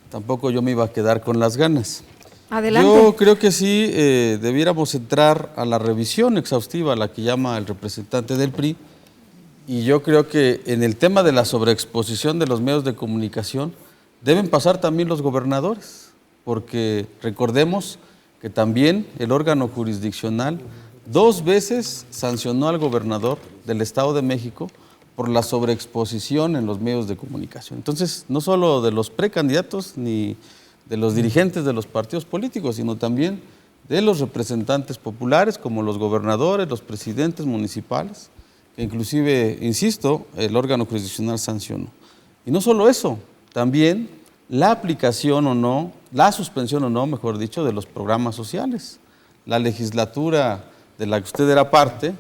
Tampoco yo me iba a quedar con las ganas. Adelante. Yo creo que sí debiéramos entrar a la revisión exhaustiva, a la que llama el representante del PRI, y yo creo que en el tema de la sobreexposición de los medios de comunicación deben pasar también los gobernadores, porque recordemos que también el órgano jurisdiccional 2 veces sancionó al gobernador del Estado de México por la sobreexposición en los medios de comunicación. Entonces, no solo de los precandidatos ni de los dirigentes de los partidos políticos, sino también de los representantes populares como los gobernadores, los presidentes municipales, que inclusive, insisto, el órgano jurisdiccional sancionó. Y no solo eso, también la aplicación o no, la suspensión o no, mejor dicho, de los programas sociales. La legislatura de la que usted era parte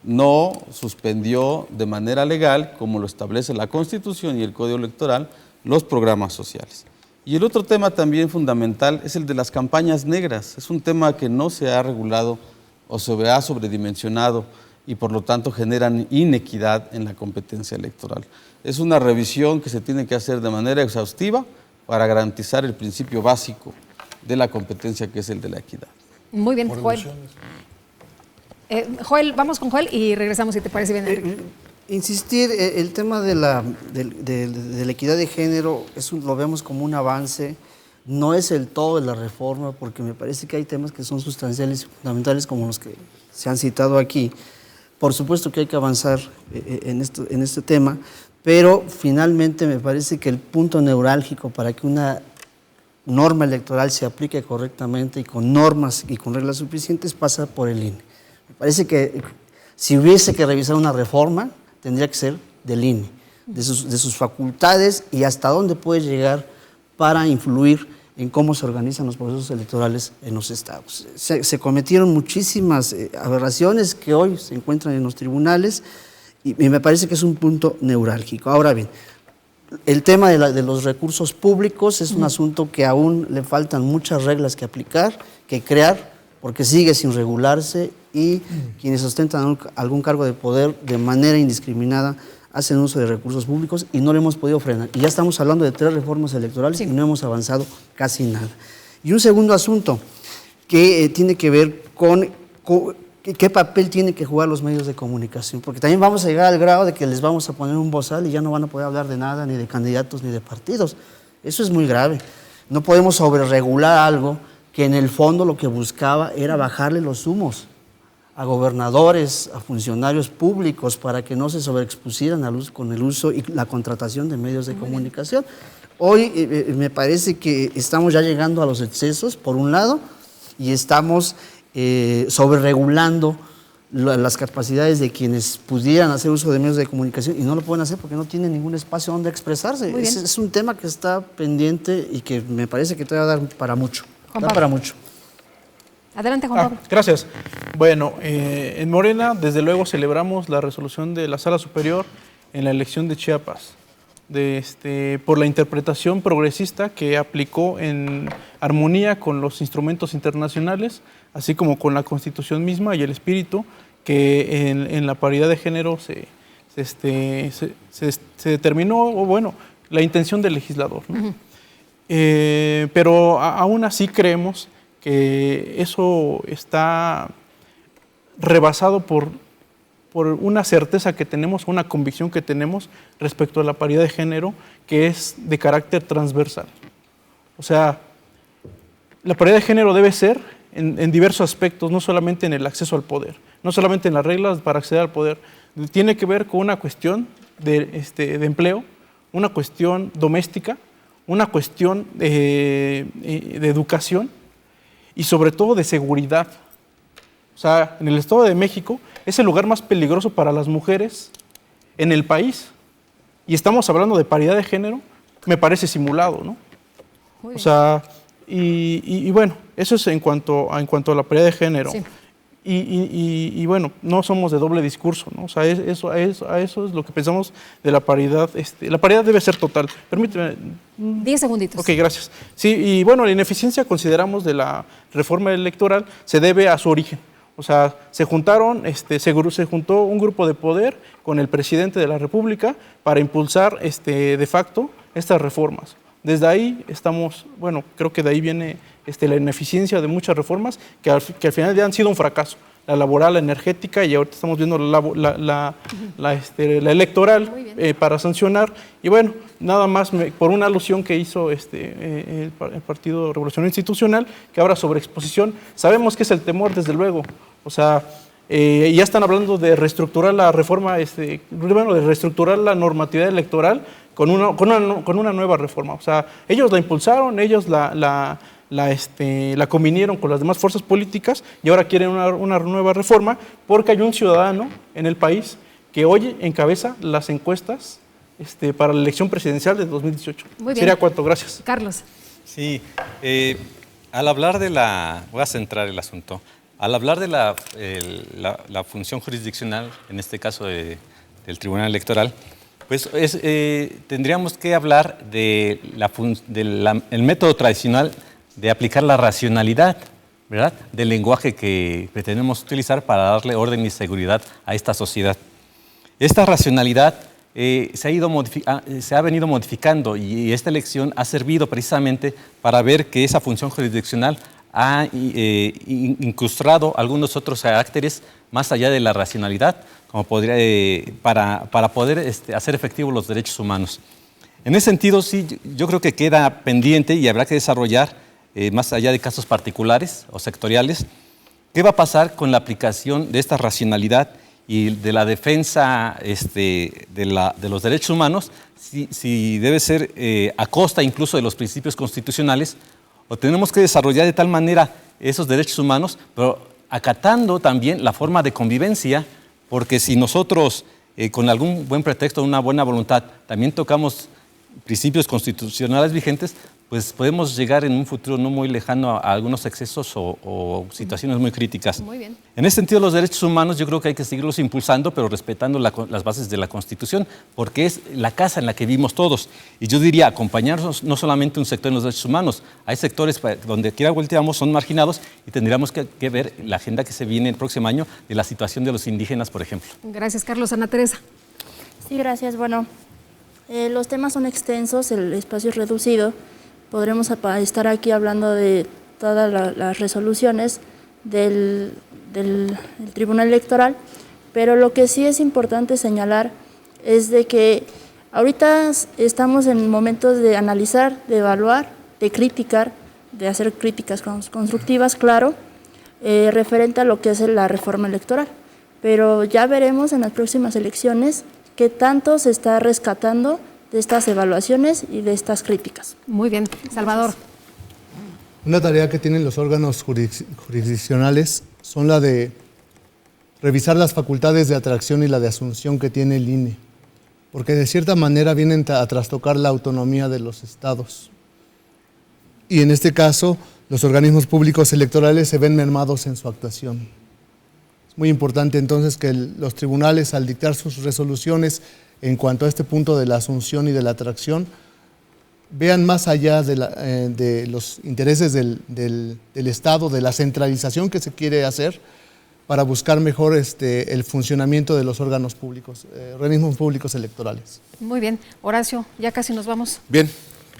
no suspendió de manera legal, como lo establece la Constitución y el Código Electoral, los programas sociales. Y el otro tema también fundamental es el de las campañas negras. Es un tema que no se ha regulado o se ha sobredimensionado y por lo tanto generan inequidad en la competencia electoral. Es una revisión que se tiene que hacer de manera exhaustiva para garantizar el principio básico de la competencia, que es el de la equidad. Muy bien, Joel. Joel, vamos con Joel y regresamos si te parece bien, Enrique. Insistir, el tema de la equidad de género lo vemos como un avance, no es el todo de la reforma, porque me parece que hay temas que son sustanciales y fundamentales como los que se han citado aquí. Por supuesto que hay que avanzar en este tema, pero finalmente me parece que el punto neurálgico para que una norma electoral se aplique correctamente y con normas y con reglas suficientes pasa por el INE. Me parece que si hubiese que revisar una reforma, tendría que ser del INE, de sus facultades y hasta dónde puede llegar para influir en cómo se organizan los procesos electorales en los estados. Se cometieron muchísimas aberraciones que hoy se encuentran en los tribunales y me parece que es un punto neurálgico. Ahora bien, el tema de los recursos públicos es un asunto que aún le faltan muchas reglas que aplicar, que crear, porque sigue sin regularse y quienes ostentan algún cargo de poder de manera indiscriminada hacen uso de recursos públicos y no lo hemos podido frenar. Y ya estamos hablando de 3 reformas electorales y no hemos avanzado casi nada. Y un segundo asunto que tiene que ver con qué papel tienen que jugar los medios de comunicación, porque también vamos a llegar al grado de que les vamos a poner un bozal y ya no van a poder hablar de nada, ni de candidatos, ni de partidos. Eso es muy grave. No podemos sobreregular algo que en el fondo lo que buscaba era bajarle los humos a gobernadores, a funcionarios públicos, para que no se sobreexpusieran con el uso y la contratación de medios de comunicación. Hoy me parece que estamos ya llegando a los excesos, por un lado, y estamos sobreregulando las capacidades de quienes pudieran hacer uso de medios de comunicación y no lo pueden hacer porque no tienen ningún espacio donde expresarse. Es un tema que está pendiente y que me parece que todavía va a dar para mucho. Para mucho. Adelante, Juan Pablo. Gracias. Bueno, en Morena, desde luego, celebramos la resolución de la Sala Superior en la elección de Chiapas, por la interpretación progresista que aplicó en armonía con los instrumentos internacionales, así como con la Constitución misma y el espíritu que en la paridad de género se determinó, o bueno, la intención del legislador, ¿no? Pero aún así creemos que eso está rebasado por una certeza que tenemos, una convicción que tenemos respecto a la paridad de género, que es de carácter transversal. O sea, la paridad de género debe ser en diversos aspectos, no solamente en el acceso al poder, no solamente en las reglas para acceder al poder. Tiene que ver con una cuestión de empleo, una cuestión doméstica, una cuestión de educación y sobre todo de seguridad. O sea, en el Estado de México es el lugar más peligroso para las mujeres en el país. Y estamos hablando de paridad de género, me parece simulado, ¿no? O sea, y bueno, eso es en cuanto a la paridad de género. Sí. Y bueno, no somos de doble discurso, ¿no? O sea, eso es lo que pensamos de la paridad. La paridad debe ser total. Permíteme. 10 segunditos. Ok, gracias. Sí, y bueno, la ineficiencia, consideramos, de la reforma electoral se debe a su origen. O sea, se juntó un grupo de poder con el presidente de la República para impulsar de facto estas reformas. Desde ahí estamos, bueno, creo que de ahí viene la ineficiencia de muchas reformas que al final ya han sido un fracaso. La laboral, la energética, y ahorita estamos viendo la electoral para sancionar. Y bueno, nada más por una alusión que hizo el Partido Revolucionario Institucional, que habla sobre exposición. Sabemos que es el temor, desde luego. O sea, ya están hablando de reestructurar la reforma, de reestructurar la normatividad electoral con una nueva reforma. O sea, ellos la impulsaron, ellos la convinieron con las demás fuerzas políticas y ahora quieren una nueva reforma porque hay un ciudadano en el país que hoy encabeza las encuestas para la elección presidencial de 2018. Muy bien. Sería cuanto, gracias. Carlos. Sí, al hablar voy a centrar el asunto, al hablar de la función jurisdiccional, en este caso del Tribunal Electoral, pues tendríamos que hablar del método tradicional de aplicar la racionalidad, ¿verdad?, del lenguaje que pretendemos utilizar para darle orden y seguridad a esta sociedad. Esta racionalidad se ha venido modificando y esta elección ha servido precisamente para ver que esa función jurisdiccional ha incrustado algunos otros caracteres más allá de la racionalidad, como para poder hacer efectivos los derechos humanos. En ese sentido, sí, yo creo que queda pendiente y habrá que desarrollar, más allá de casos particulares o sectoriales, qué va a pasar con la aplicación de esta racionalidad y de la defensa de los derechos humanos, si debe ser a costa incluso de los principios constitucionales, o tenemos que desarrollar de tal manera esos derechos humanos, pero acatando también la forma de convivencia, porque si nosotros, con algún buen pretexto, una buena voluntad, también tocamos principios constitucionales vigentes, pues podemos llegar en un futuro no muy lejano a algunos excesos o situaciones muy críticas. Muy bien. En ese sentido, los derechos humanos yo creo que hay que seguirlos impulsando, pero respetando las bases de la Constitución, porque es la casa en la que vivimos todos. Y yo diría, acompañarnos no solamente un sector en los derechos humanos, hay sectores donde quiera volteamos son marginados y tendríamos que ver la agenda que se viene el próximo año de la situación de los indígenas, por ejemplo. Gracias, Carlos. Ana Teresa. Sí, gracias. Bueno, los temas son extensos, el espacio es reducido. Podremos estar aquí hablando de todas las resoluciones del Tribunal Electoral, pero lo que sí es importante señalar es de que ahorita estamos en momentos de analizar, de evaluar, de criticar, de hacer críticas constructivas, claro, referente a lo que es la reforma electoral. Pero ya veremos en las próximas elecciones qué tanto se está rescatando de estas evaluaciones y de estas críticas. Muy bien. Salvador. Una tarea que tienen los órganos jurisdiccionales son la de revisar las facultades de atracción y la de asunción que tiene el INE, porque de cierta manera vienen a trastocar la autonomía de los estados. Y en este caso, los organismos públicos electorales se ven mermados en su actuación. Es muy importante entonces que los tribunales, al dictar sus resoluciones en cuanto a este punto de la asunción y de la atracción, vean más allá de los intereses del Estado, de la centralización que se quiere hacer para buscar mejor el funcionamiento de los órganos públicos, organismos públicos electorales. Muy bien. Horacio, ya casi nos vamos. Bien,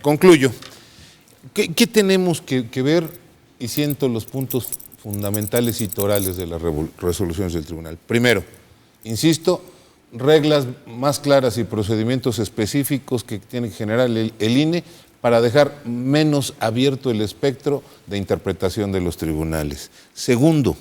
concluyo. ¿Qué tenemos que ver? Y siento los puntos fundamentales y torales de las resoluciones del tribunal. Primero, insisto, reglas más claras y procedimientos específicos que tiene que generar el INE para dejar menos abierto el espectro de interpretación de los tribunales. Segundo,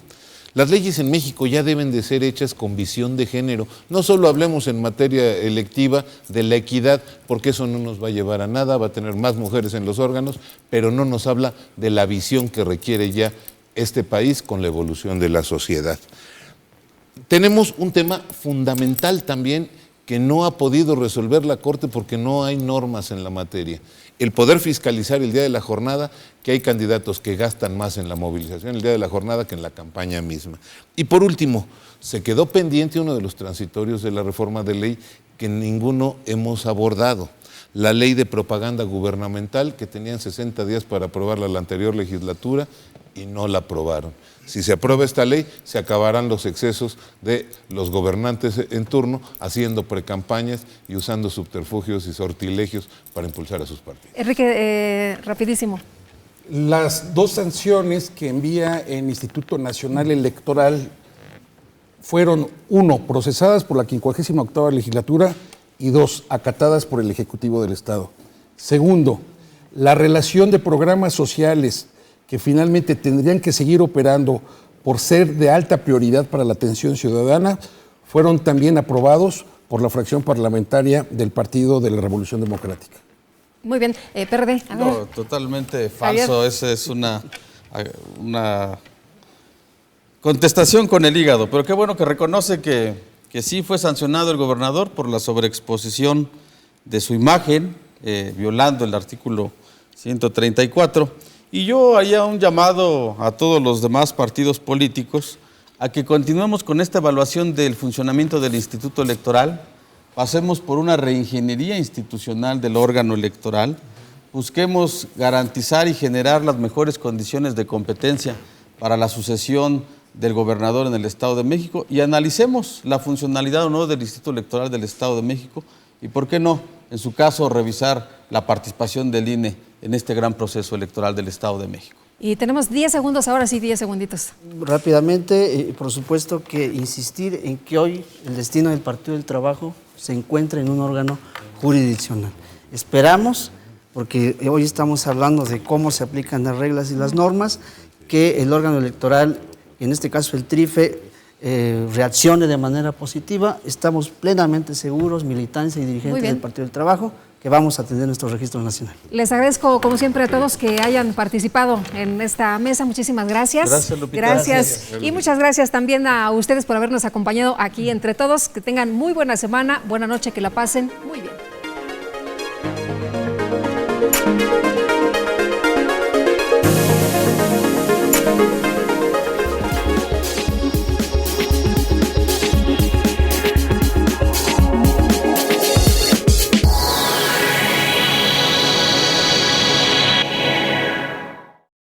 las leyes en México ya deben de ser hechas con visión de género. No solo hablemos en materia electiva de la equidad, porque eso no nos va a llevar a nada, va a tener más mujeres en los órganos, pero no nos habla de la visión que requiere ya este país con la evolución de la sociedad. Tenemos un tema fundamental también que no ha podido resolver la Corte porque no hay normas en la materia. El poder fiscalizar el día de la jornada, que hay candidatos que gastan más en la movilización el día de la jornada que en la campaña misma. Y por último, se quedó pendiente uno de los transitorios de la reforma de ley que ninguno hemos abordado. La ley de propaganda gubernamental, que tenían 60 días para aprobarla la anterior legislatura y no la aprobaron. Si se aprueba esta ley, se acabarán los excesos de los gobernantes en turno haciendo precampañas y usando subterfugios y sortilegios para impulsar a sus partidos. Enrique, rapidísimo. Las dos sanciones que envía el Instituto Nacional Electoral fueron, 1, procesadas por la 58ª legislatura y 2, acatadas por el Ejecutivo del Estado. Segundo, la relación de programas sociales que finalmente tendrían que seguir operando por ser de alta prioridad para la atención ciudadana, fueron también aprobados por la fracción parlamentaria del Partido de la Revolución Democrática. Muy bien, PRD. No, totalmente falso. Esa es una contestación con el hígado, pero qué bueno que reconoce que sí fue sancionado el gobernador por la sobreexposición de su imagen, violando el artículo 134. Y yo haría un llamado a todos los demás partidos políticos a que continuemos con esta evaluación del funcionamiento del Instituto Electoral, pasemos por una reingeniería institucional del órgano electoral, busquemos garantizar y generar las mejores condiciones de competencia para la sucesión del gobernador en el Estado de México y analicemos la funcionalidad o no del Instituto Electoral del Estado de México y, ¿por qué no?, en su caso, revisar la participación del INE en este gran proceso electoral del Estado de México. Y tenemos 10 segundos, ahora sí, 10 segunditos. Rápidamente, por supuesto que insistir en que hoy el destino del Partido del Trabajo se encuentra en un órgano jurisdiccional. Esperamos, porque hoy estamos hablando de cómo se aplican las reglas y las normas, que el órgano electoral, en este caso el TRIFE, reaccione de manera positiva. Estamos plenamente seguros, militancia y dirigentes del Partido del Trabajo, que vamos a atender nuestro registro nacional. Les agradezco, como siempre, a todos que hayan participado en esta mesa. Muchísimas gracias. Gracias, Lupita. Gracias. Y muchas gracias también a ustedes por habernos acompañado aquí entre todos. Que tengan muy buena semana, buena noche, que la pasen muy bien.